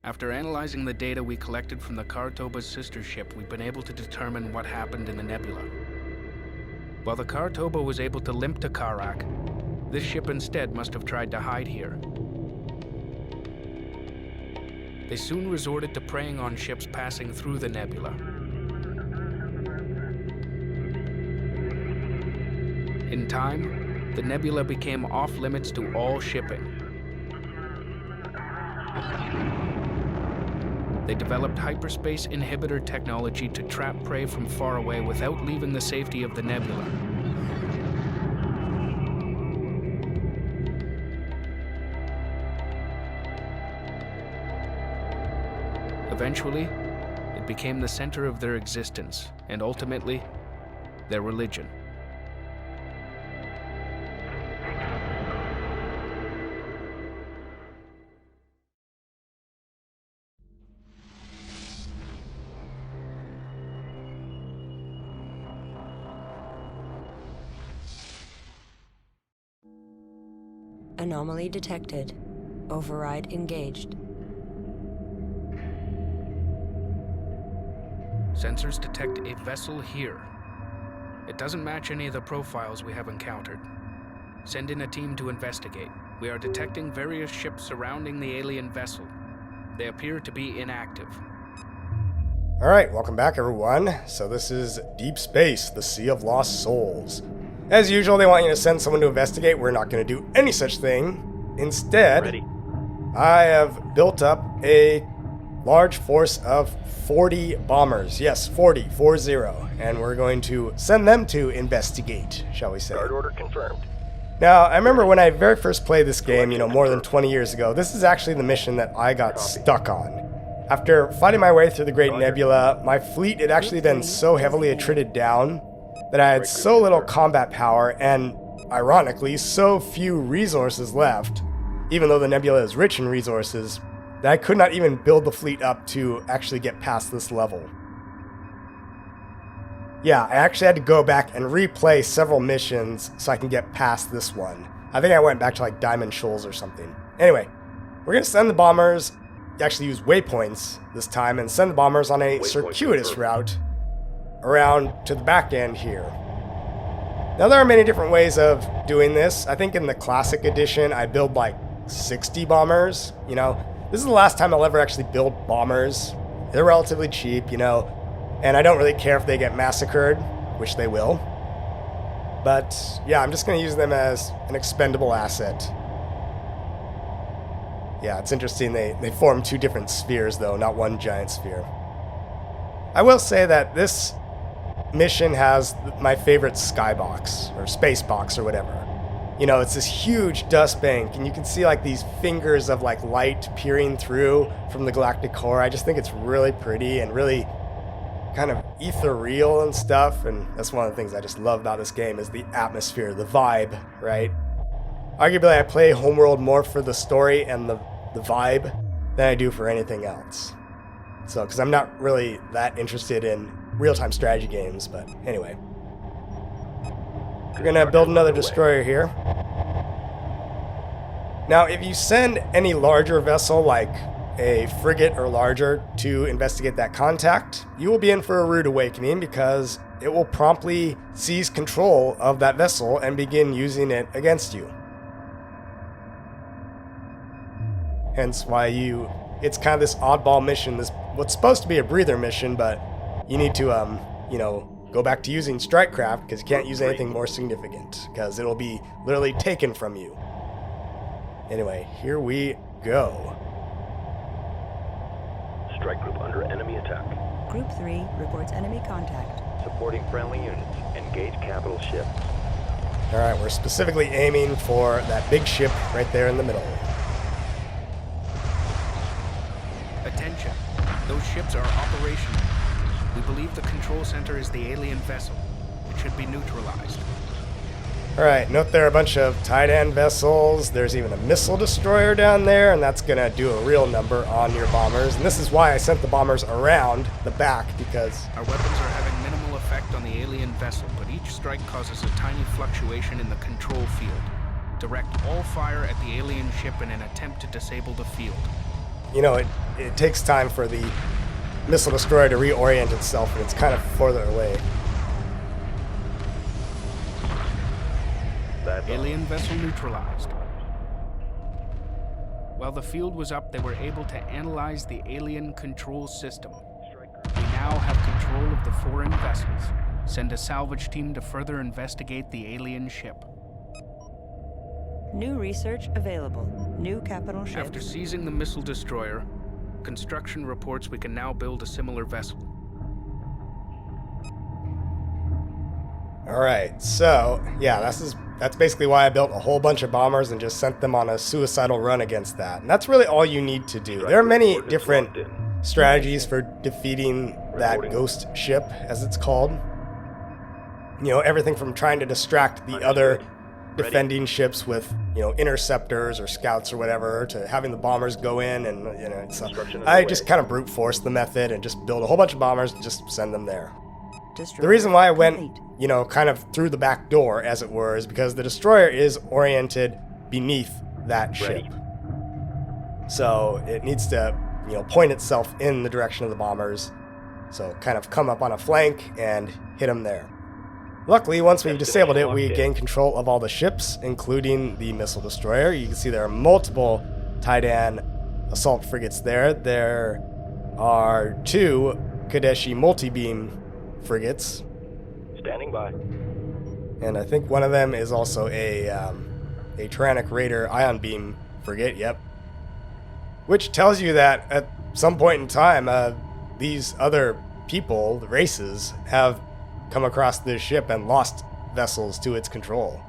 After analyzing the data we collected from the Kartoba's sister ship, we've been able to determine what happened in the nebula. While the Kartoba was able to limp to Karak, this ship instead must have tried to hide here. They soon resorted to preying on ships passing through the nebula. In time, the nebula became off-limits to all shipping. They developed hyperspace inhibitor technology to trap prey from far away without leaving the safety of the nebula. Eventually, it became the center of their existence, and ultimately, their religion. Anomaly detected. Override engaged. Sensors detect a vessel here. It doesn't match any of the profiles we have encountered. Send in a team to investigate. We are detecting various ships surrounding the alien vessel. They appear to be inactive. Alright, welcome back everyone. So this is Deep Space, the Sea of Lost Souls. As usual, they want you to send someone to investigate. We're not going to do any such thing. Instead, I have built up a large force of 40 bombers. Yes, 40, 40. And we're going to send them to investigate, shall we say. Guard order confirmed. Now, I remember when I very first played this game, more than 20 years ago, this is actually the mission that I got stuck on. After fighting my way through the Great Nebula, my fleet had actually been so heavily attrited down that I had so little combat power and, ironically, so few resources left, even though the nebula is rich in resources, that I could not even build the fleet up to actually get past this level. Yeah, I actually had to go back and replay several missions so I can get past this one. I think I went back to like Diamond Shoals or something. Anyway, we're going to send the bombers, actually use waypoints this time, and send the bombers on a circuitous route around to the back end here. Now there are many different ways of doing this. I think in the classic edition I build like 60 bombers. This is the last time I'll ever actually build bombers. They're relatively cheap, and I don't really care if they get massacred, which they will. But yeah, I'm just going to use them as an expendable asset. Yeah, it's interesting they form two different spheres though, not one giant sphere. I will say that this mission has my favorite skybox, or space box, or whatever. It's this huge dust bank, and you can see like these fingers of like light peering through from the galactic core. I just think it's really pretty and really kind of ethereal and stuff, and that's one of the things I just love about this game is the atmosphere, the vibe, right? Arguably, I play Homeworld more for the story and the vibe than I do for anything else. So, because I'm not really that interested in real-time strategy games, but anyway. We're going to build another destroyer here. Now, if you send any larger vessel, like a frigate or larger, to investigate that contact, you will be in for a rude awakening because it will promptly seize control of that vessel and begin using it against you. Hence why it's kind of this oddball mission, what's supposed to be a breather mission, but you need to, go back to using Strikecraft because you can't use anything more significant because it'll be literally taken from you. Anyway, here we go. Strike group under enemy attack. Group 3 reports enemy contact. Supporting friendly units. Engage capital ship. Alright, we're specifically aiming for that big ship right there in the middle. Attention. Those ships are operational. We believe the control center is the alien vessel. It should be neutralized. Alright, note there are a bunch of Titan vessels. There's even a missile destroyer down there, and that's going to do a real number on your bombers. And this is why I sent the bombers around the back, because our weapons are having minimal effect on the alien vessel, but each strike causes a tiny fluctuation in the control field. Direct all fire at the alien ship in an attempt to disable the field. it takes time for the missile destroyer to reorient itself, and it's kind of further away. Alien vessel neutralized. While the field was up, they were able to analyze the alien control system. We now have control of the foreign vessels. Send a salvage team to further investigate the alien ship. New research available. New capital ship. After seizing the missile destroyer, construction reports we can now build a similar vessel. Alright, so, yeah, that's basically why I built a whole bunch of bombers and just sent them on a suicidal run against that. And that's really all you need to do. There are many different strategies for defeating that ghost ship, as it's called. You know, everything from trying to distract the other defending ships with, you know, interceptors or scouts or whatever, to having the bombers go in and, you know, so I just kind of brute force the method and just build a whole bunch of bombers and just send them there. The reason why I went, you know, kind of through the back door, as it were, is because the destroyer is oriented beneath that ship. So it needs to, you know, point itself in the direction of the bombers. So kind of come up on a flank and hit them there. Luckily, once we've disabled it, we gain control of all the ships, including the missile destroyer. You can see there are multiple Titan assault frigates there. There are 2 Kadeshi multi-beam frigates. Standing by. And I think one of them is also a Tyrannic Raider ion beam frigate, yep. Which tells you that at some point in time, these other people, the races, have come across this ship and lost vessels to its control.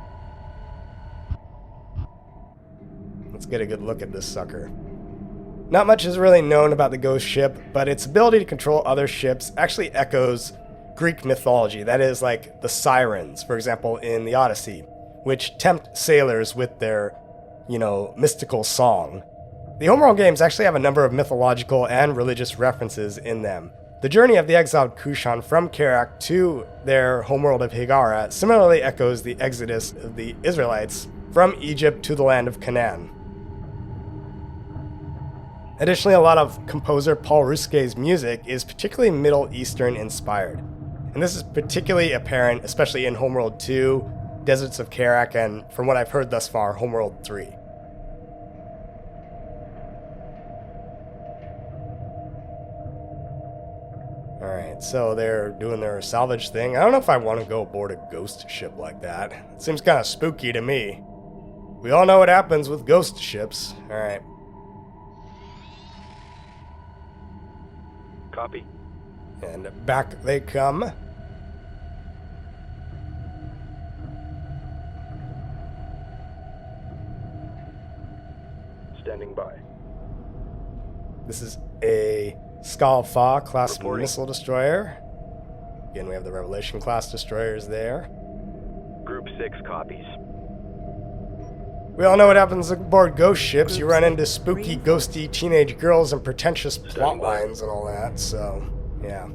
Let's get a good look at this sucker. Not much is really known about the ghost ship, but its ability to control other ships actually echoes Greek mythology. That is, like the sirens, for example, in the Odyssey, which tempt sailors with their, you know, mystical song. The Homeworld games actually have a number of mythological and religious references in them. The journey of the exiled Kushan from Kerak to their homeworld of Higara similarly echoes the exodus of the Israelites from Egypt to the land of Canaan. Additionally, a lot of composer Paul Rusquet's music is particularly Middle Eastern inspired. And this is particularly apparent, especially in Homeworld 2, Deserts of Kerak, and from what I've heard thus far, Homeworld 3. Alright, so they're doing their salvage thing. I don't know if I want to go aboard a ghost ship like that. It seems kind of spooky to me. We all know what happens with ghost ships. Alright. Copy. And back they come. Standing by. This is a Skalfa class missile destroyer. Again, we have the Revelation class destroyers there. Group 6 copies. We all know what happens aboard ghost ships. You run into spooky, ghosty teenage girls and pretentious plot lines and all that, so, yeah.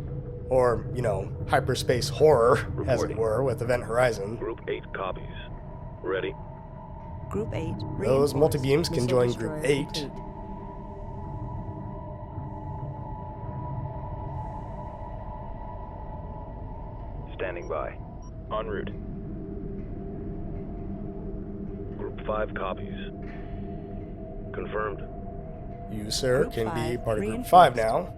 Or, you know, hyperspace horror, as it were, with Event Horizon. Group 8 copies. Ready? Group 8. Those multi-beams can join Group 8. Complete. Standing by. En route. Group 5 copies. Confirmed. You, sir, Group can be 5 part of Group 5 reinforced. now.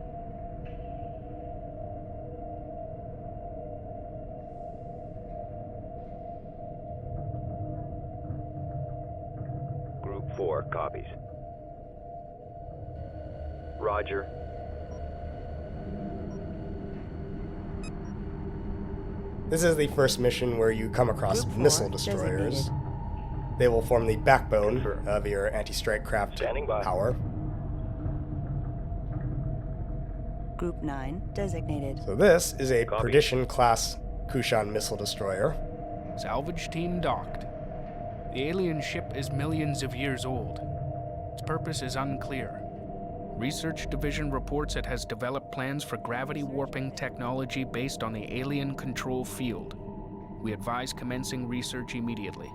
Group 4 copies. Roger. This is the first mission where you come across Group 4 missile destroyers. designated. They will form the backbone Confirmed. of your anti-strike craft Standing by. power. Group 9 designated. So this is a Copy. Perdition-class Kushan missile destroyer. Salvage team docked. The alien ship is millions of years old. Its purpose is unclear. Research Division reports it has developed plans for gravity warping technology based on the alien control field. We advise commencing research immediately.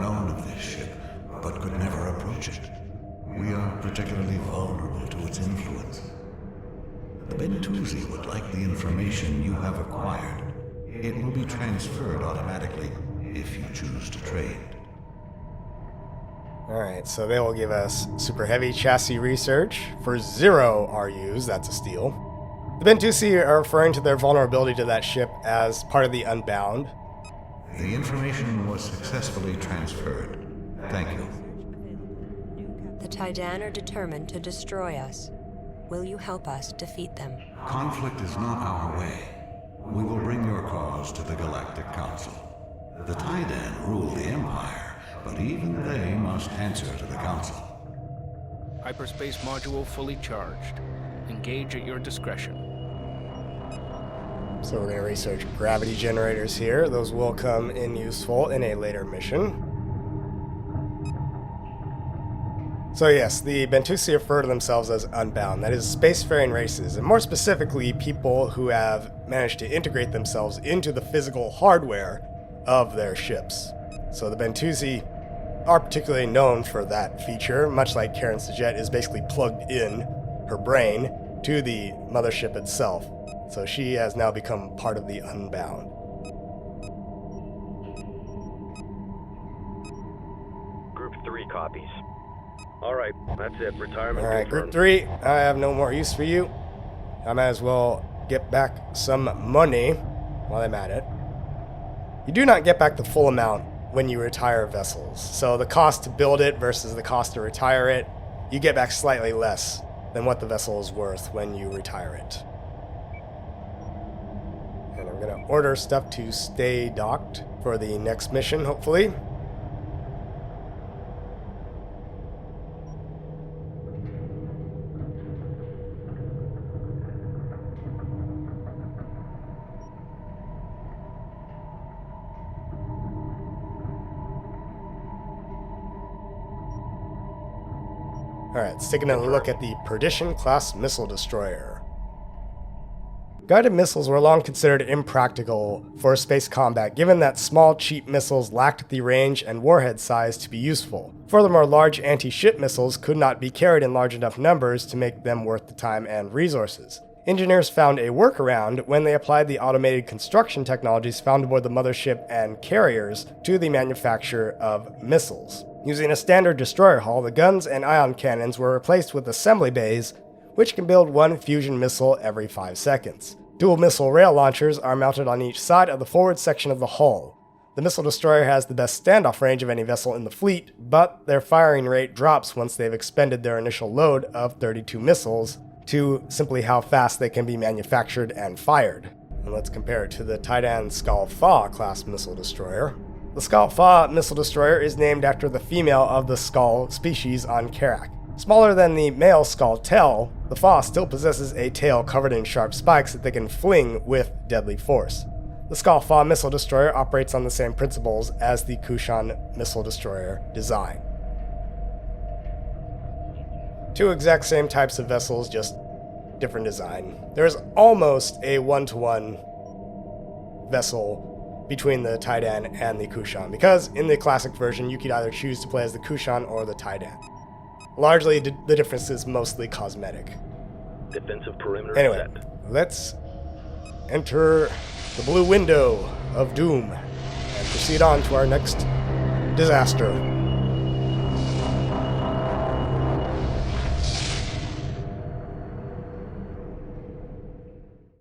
known of this ship, but could never approach it. We are particularly vulnerable to its influence. The Bentusi would like the information you have acquired. It will be transferred automatically if you choose to trade. Alright, so they will give us super heavy chassis research for 0 RUs, that's a steal. The Bentusi are referring to their vulnerability to that ship as part of the Unbound. The information was successfully transferred. Thank you. The Taidan are determined to destroy us. Will you help us defeat them? Conflict is not our way. We will bring your cause to the Galactic Council. The Taidan rule the Empire, but even they must answer to the Council. Hyperspace module fully charged. Engage at your discretion. So we're going to research gravity generators here. Those will come in useful in a later mission. So yes, the Bentusi refer to themselves as Unbound. That is spacefaring races, and more specifically, people who have managed to integrate themselves into the physical hardware of their ships. So the Bentusi are particularly known for that feature, much like Karen Sajet is basically plugged in her brain to the mothership itself. So she has now become part of the Unbound. Group 3 copies. Alright, that's it. Retirement Alright, Group confirmed. 3, I have no more use for you. I might as well get back some money while I'm at it. You do not get back the full amount when you retire vessels. So the cost to build it versus the cost to retire it, you get back slightly less than what the vessel is worth when you retire it. And I'm going to order stuff to stay docked for the next mission, hopefully. Alright, let's take another look at the Perdition-class missile destroyer. Guided missiles were long considered impractical for space combat, given that small, cheap missiles lacked the range and warhead size to be useful. Furthermore, large anti-ship missiles could not be carried in large enough numbers to make them worth the time and resources. Engineers found a workaround when they applied the automated construction technologies found aboard the mothership and carriers to the manufacture of missiles. Using a standard destroyer hull, the guns and ion cannons were replaced with assembly bays, which can build one fusion missile every 5 seconds. Dual missile rail launchers are mounted on each side of the forward section of the hull. The missile destroyer has the best standoff range of any vessel in the fleet, but their firing rate drops once they've expended their initial load of 32 missiles to simply how fast they can be manufactured and fired. And let's compare it to the Taidan Skal-Fa class missile destroyer. The Skal-Fa missile destroyer is named after the female of the Skal species on Karak. Smaller than the male Skal-Tel, the Fa still possesses a tail covered in sharp spikes that they can fling with deadly force. The Skal-Fa missile destroyer operates on the same principles as the Kushan missile destroyer design. Two exact same types of vessels, just different design. There's almost a one-to-one vessel between the Taidan and the Kushan, because in the classic version you could either choose to play as the Kushan or the Taidan. Largely, the difference is mostly cosmetic. Defensive perimeter Anyway, set. let's enter the blue window of doom and proceed on to our next disaster.